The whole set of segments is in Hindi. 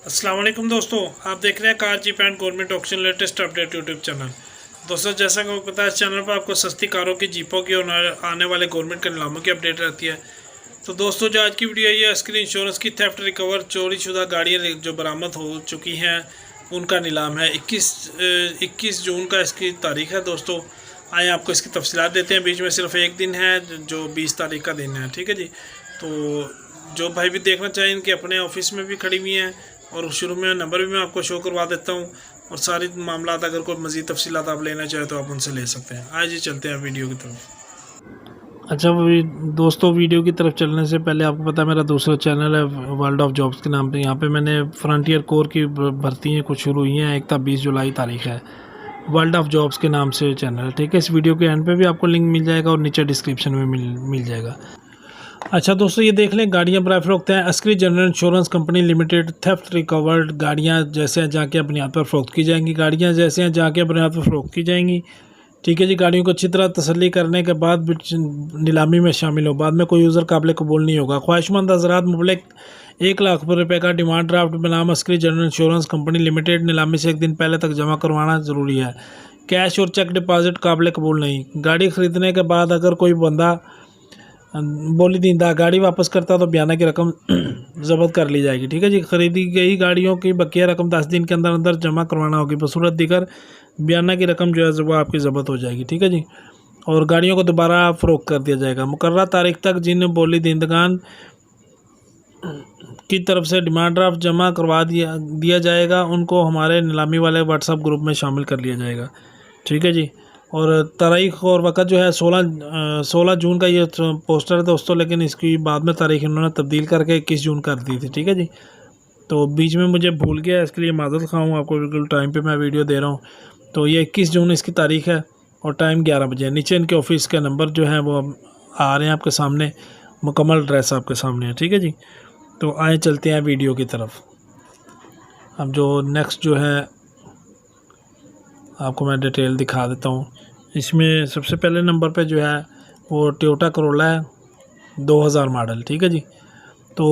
अस्सलाम वालेकुम दोस्तों, आप देख रहे हैं car jeep and government auction latest update YouTube channel. दोस्तों, जैसा कि आपको पता है, इस चैनल पर आपको सस्ती कारों की, जीपों की और आने वाले गवर्नमेंट के नीलामों की अपडेट रहती है। तो दोस्तों, जो आज की वीडियो है, ये इसकी इंश्योरेंस की थेफ्ट रिकवर चोरीशुदा गाड़ियाँ जो बरामद हो चुकी हैं उनका नीलाम है। 21 जून का इसकी तारीख है। दोस्तों, आए आपको इसकी तफसीलात देते हैं। बीच में सिर्फ एक दिन है जो 20 तारीख का दिन है। ठीक है जी। तो जो भाई भी देखना चाहिए, इनके अपने ऑफिस में भी खड़ी हुई हैं और शुरू में नंबर भी मैं आपको शो करवा देता हूँ। और सारी मामला अगर कोई मज़ीद तफसीलात आप लेना चाहें तो आप उनसे ले सकते हैं। आज ही चलते हैं वीडियो की तरफ। अच्छा दोस्तों, वीडियो की तरफ चलने से पहले आपको पता है मेरा दूसरा चैनल है वर्ल्ड ऑफ जॉब्स के नाम पे। यहाँ पे मैंने फ्रंटियर कोर की भर्तियाँ कुछ शुरू हुई हैं। एक था 20 जुलाई तारीख है। वर्ल्ड ऑफ जॉब्स के नाम से चैनल है। ठीक है, इस वीडियो के एंड पे भी आपको लिंक मिल जाएगा और नीचे डिस्क्रिप्शन में मिल जाएगा। अच्छा दोस्तों, ये देख लें, गाड़ियाँ बराए फरोख्त हैं। Askari general insurance company limited theft recovered गाड़ियाँ जैसे हैं जाके अपने हाथ पर फ़रोख्त की जाएंगी। गाड़ियाँ जैसे हैं जाके अपने हाथ पर फ़रोख्त की जाएंगी। ठीक है जी। गाड़ियों को अच्छी तरह तसल्ली करने के बाद नीलामी में शामिल हो। बाद में कोई यूज़र काबिल कबूल नहीं होगा। ख्वाहिशमंद हज़रात, मुबलिक 1 लाख रुपये का डिमांड ड्राफ्ट बनाम Askari general insurance company limited नीलामी से एक दिन पहले तक जमा करवाना ज़रूरी है। कैश और चेक डिपॉजिट काबिल कबूल नहीं। गाड़ी ख़रीदने के बाद अगर कोई बंदा बोली दींदा गाड़ी वापस करता तो बयाना की रकम जब्त कर ली जाएगी। ठीक है जी। खरीदी गई गाड़ियों की बकिया रकम 10 दिन के अंदर अंदर जमा करवाना होगी। बसूरत दिगर बयाना की रकम जो है वो आपकी जब्त हो जाएगी। ठीक है जी। और गाड़ियों को दोबारा फ़रोख्त कर दिया जाएगा। मुकर्रर तारीख तक जिन बोली दींदगान की तरफ से डिमांड ड्राफ्ट जमा करवा दिया जाएगा, उनको हमारे नीलामी वाले व्हाट्सएप ग्रुप में शामिल कर लिया जाएगा। ठीक है जी। और तारीख और वक्त जो है 16 जून का ये पोस्टर है दोस्तों, लेकिन इसकी बाद में तारीख इन्होंने तब्दील करके 21 जून कर दी थी। ठीक है जी। तो बीच में मुझे भूल गया, इसके लिए माज़रत ख़्वाह हूँ। आपको बिल्कुल टाइम पे मैं वीडियो दे रहा हूँ। तो ये 21 जून इसकी तारीख है और टाइम 11 बजे। नीचे इनके ऑफिस के नंबर जो है वो आ रहे हैं आपके सामने, मुकम्मल एड्रेस आपके सामने है। ठीक है जी। तो आए चलते हैं वीडियो की तरफ। अब जो नेक्स्ट जो है आपको मैं डिटेल दिखा देता हूँ। इसमें सबसे पहले नंबर पे जो है वो टोयोटा करोला है 2000 मॉडल। ठीक है जी। तो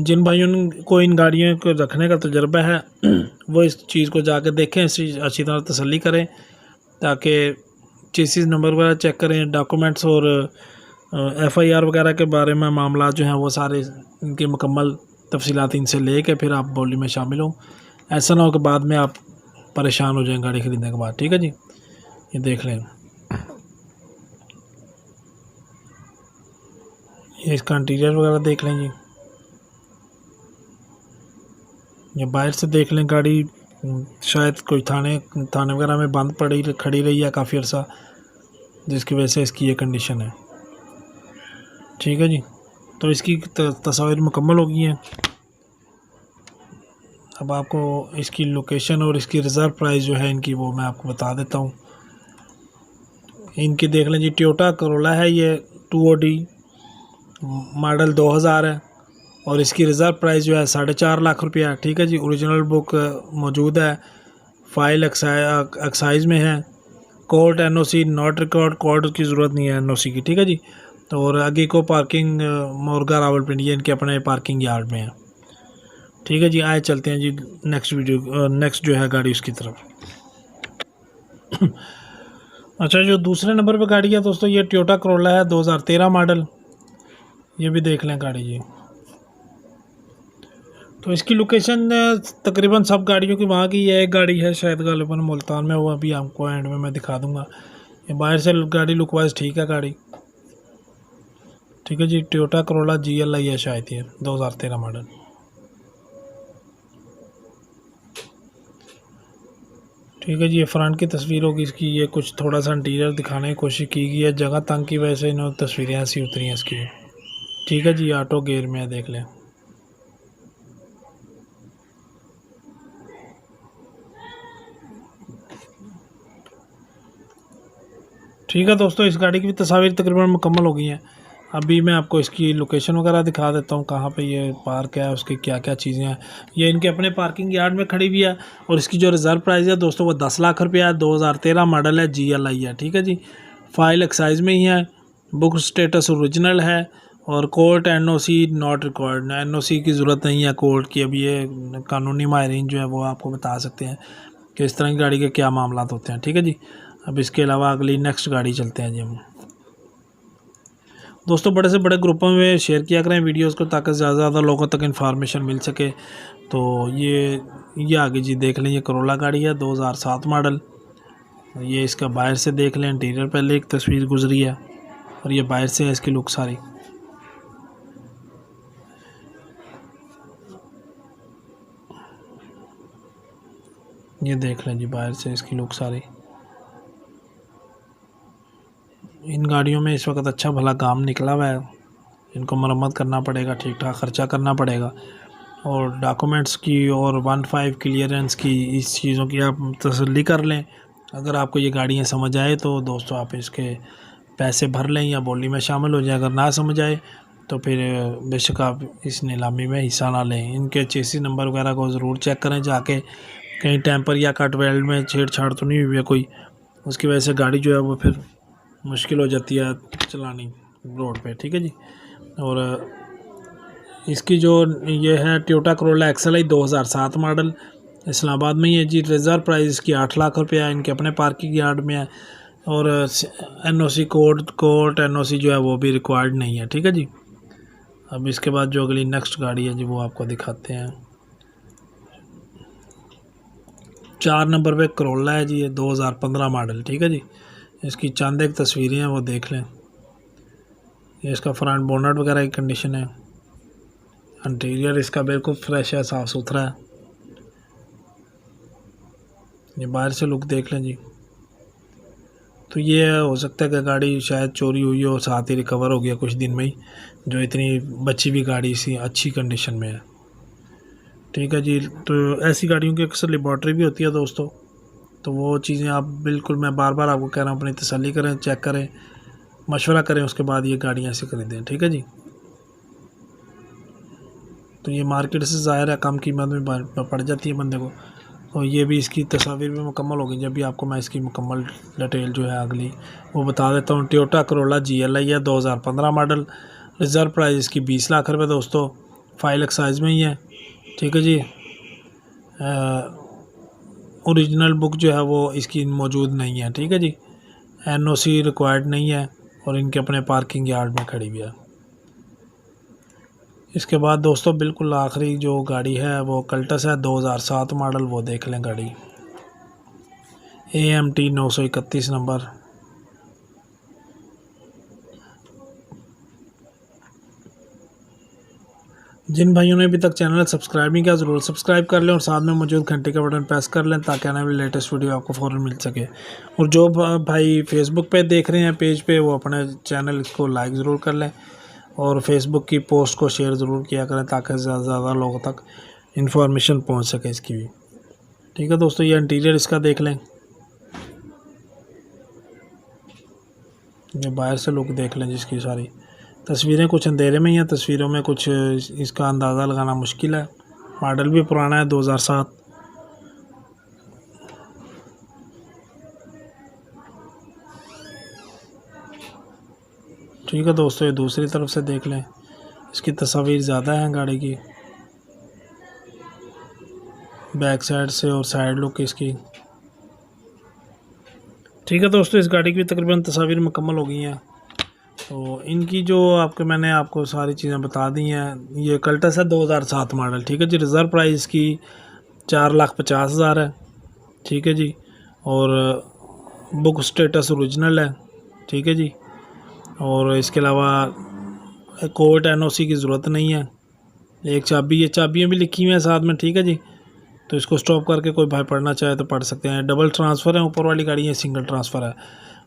जिन भाइयों को इन गाड़ियों को रखने का तजुर्बा है वो इस चीज़ को जाकर देखें, इसकी अच्छी तरह तसल्ली करें, ताकि चेसिस नंबर वगैरह चेक करें, डॉक्यूमेंट्स और FIR वगैरह के बारे में मामला जो हैं वो सारे इनके मुकम्मल तफसीलात इनसे ले के फिर आप बोली में शामिल हो। ऐसा ना हो कि बाद में आप परेशान हो जाएं गाड़ी ख़रीदने के बाद। ठीक है जी। ये देख लें, ये इसका इंटीरियर वगैरह देख लें जी। ये बाहर से देख लें, गाड़ी शायद कोई थाने वगैरह में बंद खड़ी रही है काफ़ी अर्सा, जिसकी वजह से इसकी ये कंडीशन है। ठीक है जी। तो इसकी तस्वीर मुकम्मल हो गई हैं। अब आपको इसकी लोकेशन और इसकी रिज़र्व प्राइस जो है इनकी वो मैं आपको बता देता हूँ। इनकी देख लें जी, टोयोटा करोला है ये 2OD मॉडल 2000 है और इसकी रिज़र्व प्राइस जो है 4.5 लाख रुपया। ठीक है जी। ओरिजिनल बुक मौजूद है, फाइल एक्साइज में है। Court NOC not record, court की ज़रूरत नहीं है NOC की। ठीक है जी। तो और आगे को पार्किंग मोरगा रावलपिंडी है, इनके अपने पार्किंग यार्ड में है। ठीक है जी। आए चलते हैं जी नेक्स्ट जो है गाड़ी उसकी तरफ। अच्छा, जो दूसरे नंबर पे गाड़ी है दोस्तों, ये टोयोटा करोला है 2013 मॉडल। ये भी देख लें गाड़ी जी। तो इसकी लोकेशन तकरीबन सब गाड़ियों की वहाँ की, ये एक गाड़ी है शायद गालिबन मुल्तान में, वो अभी आपको एंड में मैं दिखा दूंगा। ये बाहर से गाड़ी लुक वाइज ठीक है गाड़ी। ठीक है जी। टोयोटा करोला GLI है शायद ये 2013 मॉडल। ठीक है जी। ये फ्रंट की तस्वीर होगी इसकी। ये कुछ थोड़ा सा इंटीरियर दिखाने की कोशिश की गई है, जगह तंग की वजह से इन्होंने तस्वीरें ऐसी उतरी हैं इसकी। ठीक है जी। ऑटो गेयर में है, देख लें। ठीक है दोस्तों, इस गाड़ी की भी तस्वीर तकरीबन मुकम्मल हो गई हैं। अभी मैं आपको इसकी लोकेशन वगैरह दिखा देता हूँ, कहाँ पे ये पार्क है, उसकी क्या क्या चीज़ें हैं। ये इनके अपने पार्किंग यार्ड में खड़ी हुई है और इसकी जो रिज़र्व प्राइस है दोस्तों वो 10 लाख रुपया है। 2013 मॉडल है, GLI है। ठीक है जी। फाइल एक्साइज में ही है, बुक स्टेटस ओरिजिनल है और court NOC not required, NOC की ज़रूरत नहीं है कोर्ट की। अब ये कानूनी माहिरीन जो है वो आपको बता सकते हैं कि इस तरह की गाड़ी के क्या मामला होते हैं। ठीक है जी। अब इसके अलावा अगली नेक्स्ट गाड़ी चलते हैं जी हम। दोस्तों बड़े से बड़े ग्रुपों में शेयर किया करें वीडियोस को, ताकि ज़्यादा से ज़्यादा लोगों तक इन्फॉर्मेशन मिल सके। तो ये आगे जी देख लें, ये करोला गाड़ी है 2007 मॉडल। ये इसका बाहर से देख लें, इंटीरियर पहले एक तस्वीर गुजरी है और ये बाहर से है इसकी लुक सारी। ये देख लें जी बाहर से इसकी लुक सारी। इन गाड़ियों में इस वक्त अच्छा भला काम निकला हुआ है, इनको मरम्मत करना पड़ेगा, ठीक ठाक ख़र्चा करना पड़ेगा। और डॉक्यूमेंट्स की और 1.5 क्लियरेंस की, इस चीज़ों की आप तसल्ली कर लें। अगर आपको ये गाड़ियाँ समझ आए तो दोस्तों आप इसके पैसे भर लें या बोली में शामिल हो जाए। अगर ना समझ आए तो फिर बेशक आप इस नीलामी में हिस्सा ना लें। इनके चेसी नंबर वगैरह को ज़रूर चेक करें जाके, कहीं टेम्पर या कट वेल्ड में छेड़छाड़ तो नहीं हुई है कोई, उसकी वजह से गाड़ी जो है वो फिर मुश्किल हो जाती है चलानी रोड पे। ठीक है जी। और इसकी जो ये है Toyota Corolla XLI 2007 model, Islamabad में ही है जी। रिज़र्व प्राइस इसकी 8 लाख रुपये है, इनके अपने पार्किंग यार्ड में है। और NOC कोर्ट NOC जो है वो भी रिक्वायर्ड नहीं है। ठीक है जी। अब इसके बाद जो अगली नेक्स्ट गाड़ी है जी वो आपको दिखाते हैं। 4 नंबर पे करोला है जी, ये 2015 मॉडल। ठीक है जी। इसकी चंद एक तस्वीरें हैं वो देख लें। ये इसका फ्रंट बोनट वगैरह की कंडीशन है। इंटीरियर इसका बिल्कुल फ्रेश है, साफ़ सुथरा है। ये बाहर से लुक देख लें जी। तो ये हो सकता है कि गाड़ी शायद चोरी हुई हो, साथ ही रिकवर हो गया कुछ दिन में ही, जो इतनी बची हुई गाड़ी सी अच्छी कंडीशन में है। ठीक है जी। तो ऐसी गाड़ियों की अक्सर लेबॉर्ट्री भी होती है दोस्तों, तो वो चीज़ें आप बिल्कुल, मैं बार बार आपको कह रहा हूँ, अपनी तसल्ली करें, चेक करें, मशवरा करें, उसके बाद ये गाड़ियाँ ऐसे खरीदें। ठीक है जी। तो ये मार्केट से ज़ाहिर है कम कीमत में पड़ जाती है बंदे को। तो ये भी इसकी तस्वीर भी मुकम्मल होगी जब भी आपको मैं इसकी मुकम्मल डिटेल जो है अगली वो बता देता हूँ। टोयोटा करोला GLI है 2015 मॉडल। रिज़र्व प्राइस इसकी 20 लाख रुपये दोस्तों, फाइल एक्साइज में ही है। ठीक है जी। ओरिजिनल बुक जो है वो इसकी मौजूद नहीं है। ठीक है जी। NOC रिक्वायर्ड नहीं है और इनके अपने पार्किंग यार्ड में खड़ी हुई है। इसके बाद दोस्तों बिल्कुल आखिरी जो गाड़ी है वो कल्टस है 2007 मॉडल, वो देख लें गाड़ी। AMT 931 number. जिन भाइयों ने अभी तक चैनल सब्सक्राइब नहीं किया ज़रूर सब्सक्राइब कर लें और साथ में मौजूद घंटे का बटन प्रेस कर लें, ताकि आने वाली लेटेस्ट वीडियो आपको फ़ौरन मिल सके। और जो भाई फेसबुक पे देख रहे हैं पेज पे, वो अपने चैनल को लाइक ज़रूर कर लें और फेसबुक की पोस्ट को शेयर ज़रूर किया करें, ताकि ज़्यादा से ज़्यादा लोगों तक इन्फॉर्मेशन पहुँच सके इसकी भी। ठीक है दोस्तों। ये इंटीरियर इसका देख लें, ये बाहर से लुक देख लें जिसकी सारी तस्वीरें कुछ अंधेरे में ही हैं, तस्वीरों में कुछ इसका अंदाज़ा लगाना मुश्किल है। मॉडल भी पुराना है 2007। ठीक है दोस्तों। ये दूसरी तरफ से देख लें, इसकी तस्वीर ज़्यादा है गाड़ी की, बैक साइड से और साइड लुक इसकी। ठीक है दोस्तों। इस गाड़ी की तकरीबन तस्वीर मुकम्मल हो गई हैं। तो इनकी जो मैंने आपको सारी चीज़ें बता दी हैं। ये कल्टस है 2007 मॉडल। ठीक है जी। रिज़र्व प्राइस की 4,50,000 है। ठीक है जी। और बुक स्टेटस ओरिजिनल है। ठीक है जी। और इसके अलावा कोर्ट NOC की ज़रूरत नहीं है। एक चाबी, ये चाबियाँ भी लिखी हुई हैं साथ में। ठीक है जी। तो इसको स्टॉप करके कोई भाई पढ़ना चाहे तो पढ़ सकते हैं। डबल ट्रांसफ़र है, ऊपर वाली गाड़ी है सिंगल ट्रांसफ़र है।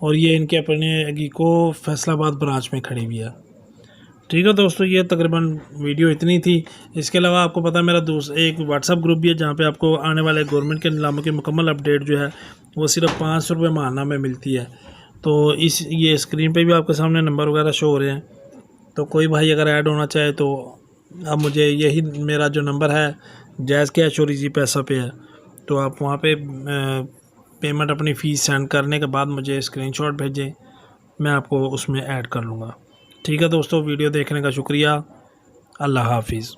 और ये इनके अपने को फैसलाबाद ब्रांच में खड़ी हुई है। ठीक है दोस्तों। ये तकरीबन वीडियो इतनी थी। इसके अलावा आपको पता है मेरा एक व्हाट्सअप ग्रुप भी है, जहाँ पे आपको आने वाले गवर्नमेंट के नीलामों की मुकम्मल अपडेट जो है वो सिर्फ 500 रुपये माहाना में मिलती है। तो ये स्क्रीन पे भी आपके सामने नंबर वगैरह शो हो रहे हैं। तो कोई भाई अगर ऐड होना चाहे तो अब मुझे यही मेरा जो नंबर है जैज़ कैश और इजी पैसा पे है, तो आप वहाँ पे पेमेंट अपनी फ़ीस सेंड करने के बाद मुझे स्क्रीनशॉट भेजें, मैं आपको उसमें ऐड कर लूँगा। ठीक है दोस्तों, वीडियो देखने का शुक्रिया। अल्लाह हाफिज़।